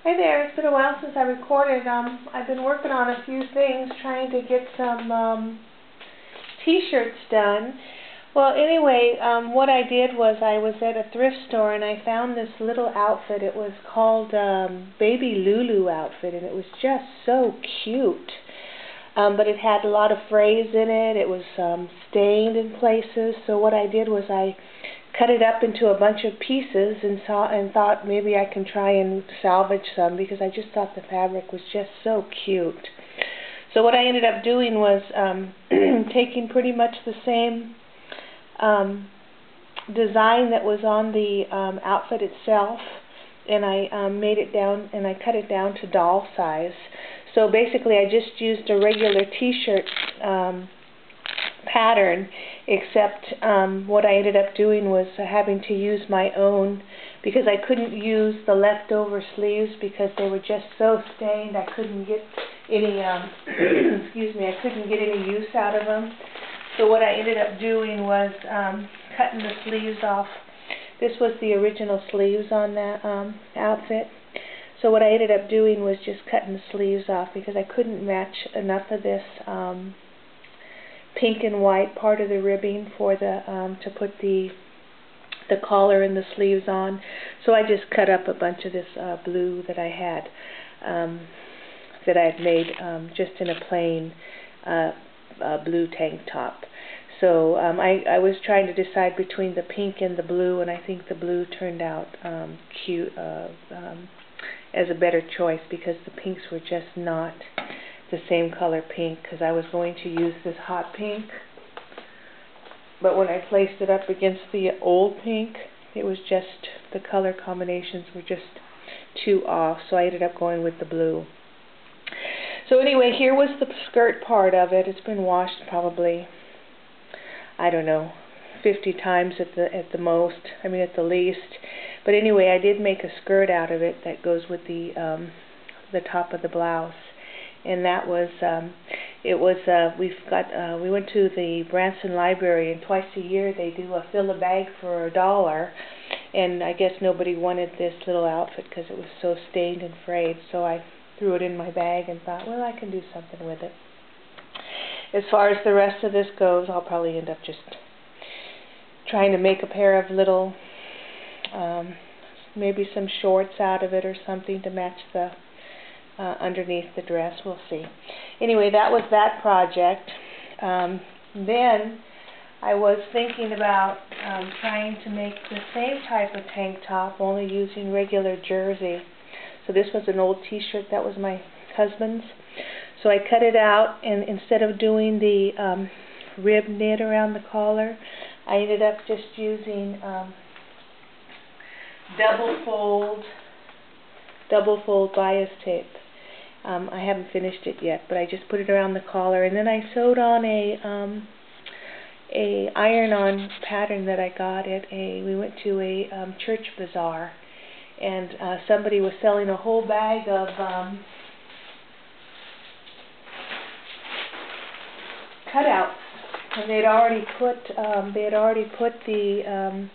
Hi there, it's been a while since I recorded. I've been working on a few things, trying to get some t-shirts done. Well, anyway, what I did was I was at a thrift store and I found this little outfit. It was called Baby Lulu outfit, and it was just so cute. But it had a lot of frays in it. It was stained in places. So what I did was I cut it up into a bunch of pieces and thought maybe I can try and salvage some, because I just thought the fabric was just so cute. So what I ended up doing was taking pretty much the same design that was on the outfit itself, and I made it down, and I cut it down to doll size. So basically I just used a regular t-shirt pattern, except what I ended up doing was having to use my own, because I couldn't use the leftover sleeves because they were just so stained. I couldn't get any excuse me, I couldn't get any use out of them. So what I ended up doing was cutting the sleeves off. This was the original sleeves on that outfit. So what I ended up doing was just cutting the sleeves off, because I couldn't match enough of this pink and white part of the ribbing for the to put the collar and the sleeves on. So I just cut up a bunch of this blue that I had made just in a plain blue tank top. So I was trying to decide between the pink and the blue, and I think the blue turned out cute as a better choice, because the pinks were just not the same color pink, because I was going to use this hot pink, but when I placed it up against the old pink, it was just, the color combinations were just too off, so I ended up going with the blue. So anyway, here was the skirt part of it. It's been washed probably, I don't know, 50 times at the most, I mean at the least. But anyway, I did make a skirt out of it that goes with the top of the blouse. And that was, we went to the Branson Library, and twice a year they do a fill a bag for $1, and I guess nobody wanted this little outfit because it was so stained and frayed, so I threw it in my bag and thought, well, I can do something with it. As far as the rest of this goes, I'll probably end up just trying to make a pair of little, maybe some shorts out of it or something to match the underneath the dress. We'll see. Anyway, that was that project. Then I was thinking about trying to make the same type of tank top, only using regular jersey. So this was an old t-shirt that was my husband's. So I cut it out, and instead of doing the rib knit around the collar, I ended up just using double fold bias tape. I haven't finished it yet, but I just put it around the collar, and then I sewed on a iron-on pattern that I got at we went to a church bazaar, and somebody was selling a whole bag of cutouts, and they had already put the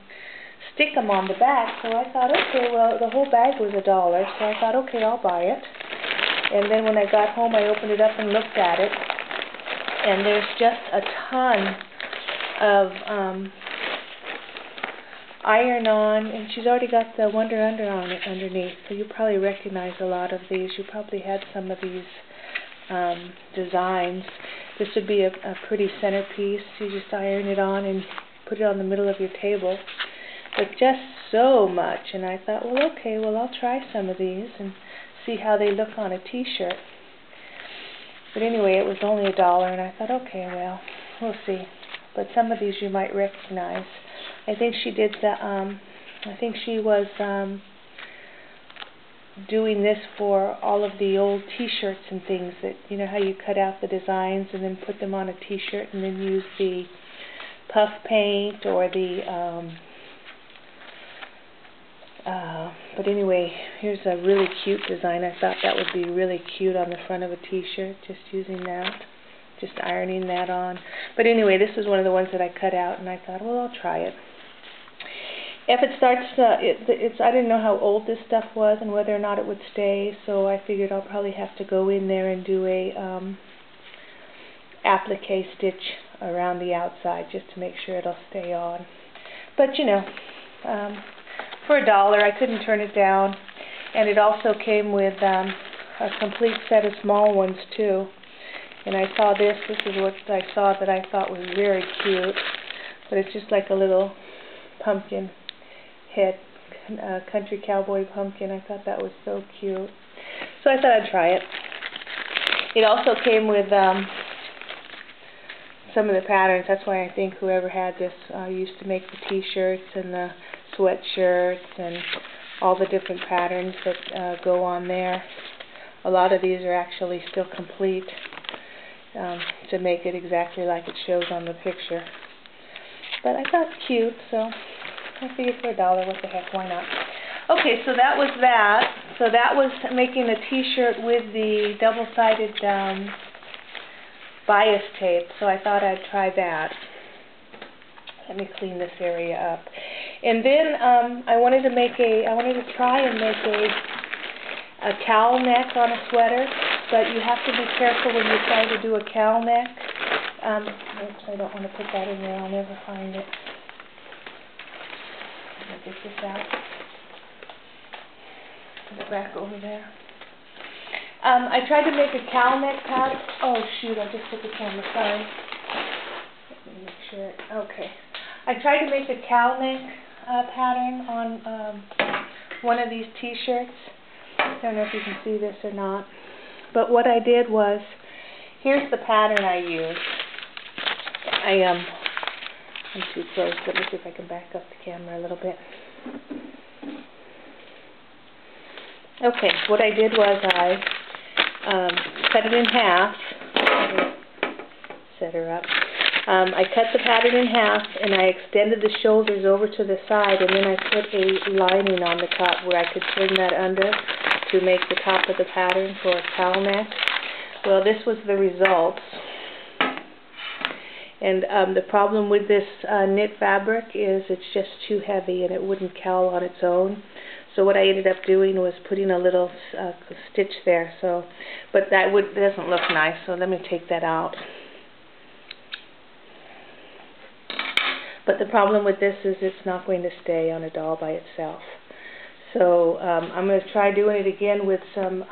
stick 'em on the back. So I thought, okay, well, the whole bag was $1, so I thought, okay, I'll buy it. And then when I got home, I opened it up and looked at it, and there's just a ton of iron-on, and she's already got the Wonder Under on it underneath, so you probably recognize a lot of these. You probably had some of these designs. This would be a pretty centerpiece. You just iron it on and put it on the middle of your table. But just so much, and I thought, well, okay, well, I'll try some of these and see how they look on a t-shirt. But anyway, it was only $1, and I thought, okay, well, we'll see. But some of these you might recognize. I think she did the, I think she was doing this for all of the old t-shirts and things that, you know how you cut out the designs and then put them on a t-shirt and then use the puff paint or the, but anyway, here's a really cute design. I thought that would be really cute on the front of a t-shirt, just using that, just ironing that on. But anyway, this is one of the ones that I cut out, and I thought, well, I'll try it. if it starts, I didn't know how old this stuff was and whether or not it would stay, so I figured I'll probably have to go in there and do a applique stitch around the outside just to make sure it'll stay on. But you know, for $1 I couldn't turn it down, and it also came with a complete set of small ones too. And I saw this is what I saw that I thought was very cute, but it's just like a little pumpkin head, country cowboy pumpkin. I thought that was so cute, so I thought I'd try it. It also came with some of the patterns. That's why I think whoever had this used to make the t-shirts and the sweatshirts and all the different patterns that go on there. A lot of these are actually still complete to make it exactly like it shows on the picture. But I thought it cute, so I figured for $1, what the heck, why not? Okay, so that was that. So that was making a t-shirt with the double-sided bias tape, so I thought I'd try that. Let me clean this area up. And then I wanted to try and make a cowl neck on a sweater, but you have to be careful when you try to do a cowl neck. Oops, I don't want to put that in there. I'll never find it. Let me get this out. Put it back over there. I tried to make a cowl neck pattern. Oh shoot, I just took the camera, sorry. Let me make sure. Okay. I tried to make a cowl neck pattern on one of these t-shirts. I don't know if you can see this or not. But what I did was, here's the pattern I used. I'm too close. Let me see if I can back up the camera a little bit. Okay, what I did was I cut it in half. Set her up. I cut the pattern in half and I extended the shoulders over to the side, and then I put a lining on the top where I could turn that under to make the top of the pattern for a cowl neck. Well, this was the result. And the problem with this knit fabric is it's just too heavy and it wouldn't cowl on its own. So what I ended up doing was putting a little stitch there. So, but that doesn't look nice. So let me take that out. But the problem with this is it's not going to stay on a doll by itself. So I'm going to try doing it again with some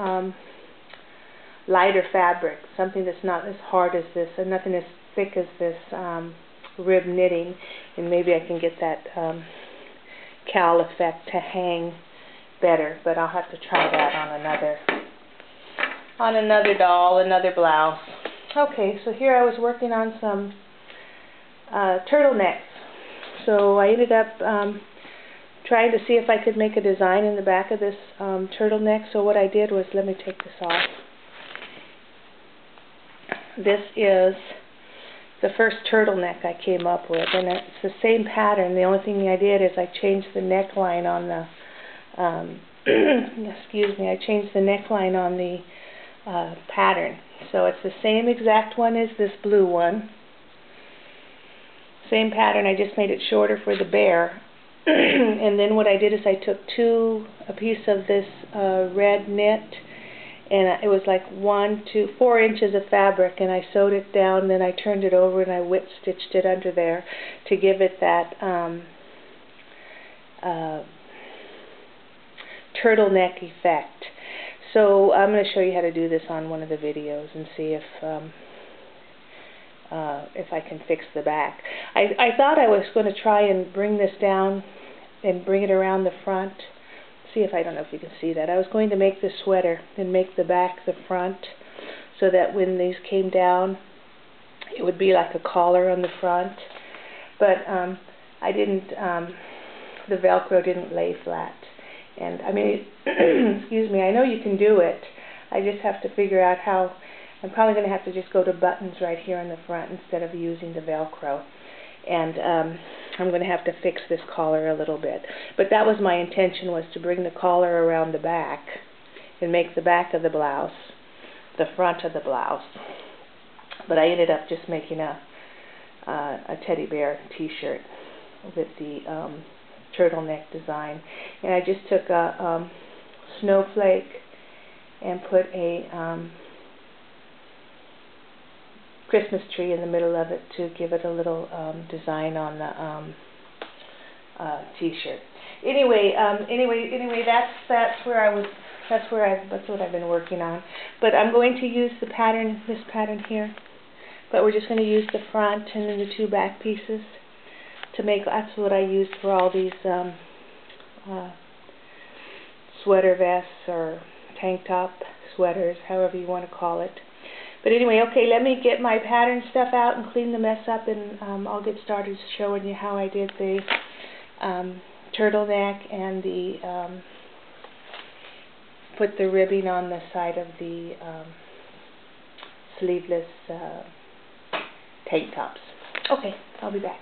lighter fabric, something that's not as hard as this and nothing as thick as this rib knitting, and maybe I can get that cowl effect to hang better. But I'll have to try that on another doll, another blouse. Okay, so here I was working on some turtlenecks. So I ended up trying to see if I could make a design in the back of this turtleneck. So what I did was, let me take this off. This is the first turtleneck I came up with, and it's the same pattern. The only thing I did is I changed the neckline on the excuse me, I changed the neckline on the pattern. So it's the same exact one as this blue one. Same pattern, I just made it shorter for the bear. And then what I did is I took a piece of this red knit, and it was like 4 inches of fabric, and I sewed it down, then I turned it over and I whip stitched it under there to give it that turtleneck effect. So I'm going to show you how to do this on one of the videos and see if I can fix the back. I thought I was going to try and bring this down and bring it around the front. See if I don't know if you can see that. I was going to make the sweater and make the back the front, so that when these came down, it would be like a collar on the front. But I didn't. The Velcro didn't lay flat. And I mean, excuse me. I know you can do it. I just have to figure out how. I'm probably going to have to just go to buttons right here in the front instead of using the Velcro. And I'm going to have to fix this collar a little bit. But that was my intention, was to bring the collar around the back and make the back of the blouse the front of the blouse. But I ended up just making a teddy bear t-shirt with the turtleneck design. And I just took a snowflake and put a Christmas tree in the middle of it to give it a little design on the T-shirt. Anyway, that's what I've been working on. But I'm going to use the pattern, this pattern here. But we're just going to use the front and then the two back pieces to make. That's what I used for all these sweater vests or tank top sweaters, however you want to call it. But anyway, okay, let me get my pattern stuff out and clean the mess up, and I'll get started showing you how I did the turtleneck and the put the ribbing on the side of the sleeveless tank tops. Okay, I'll be back.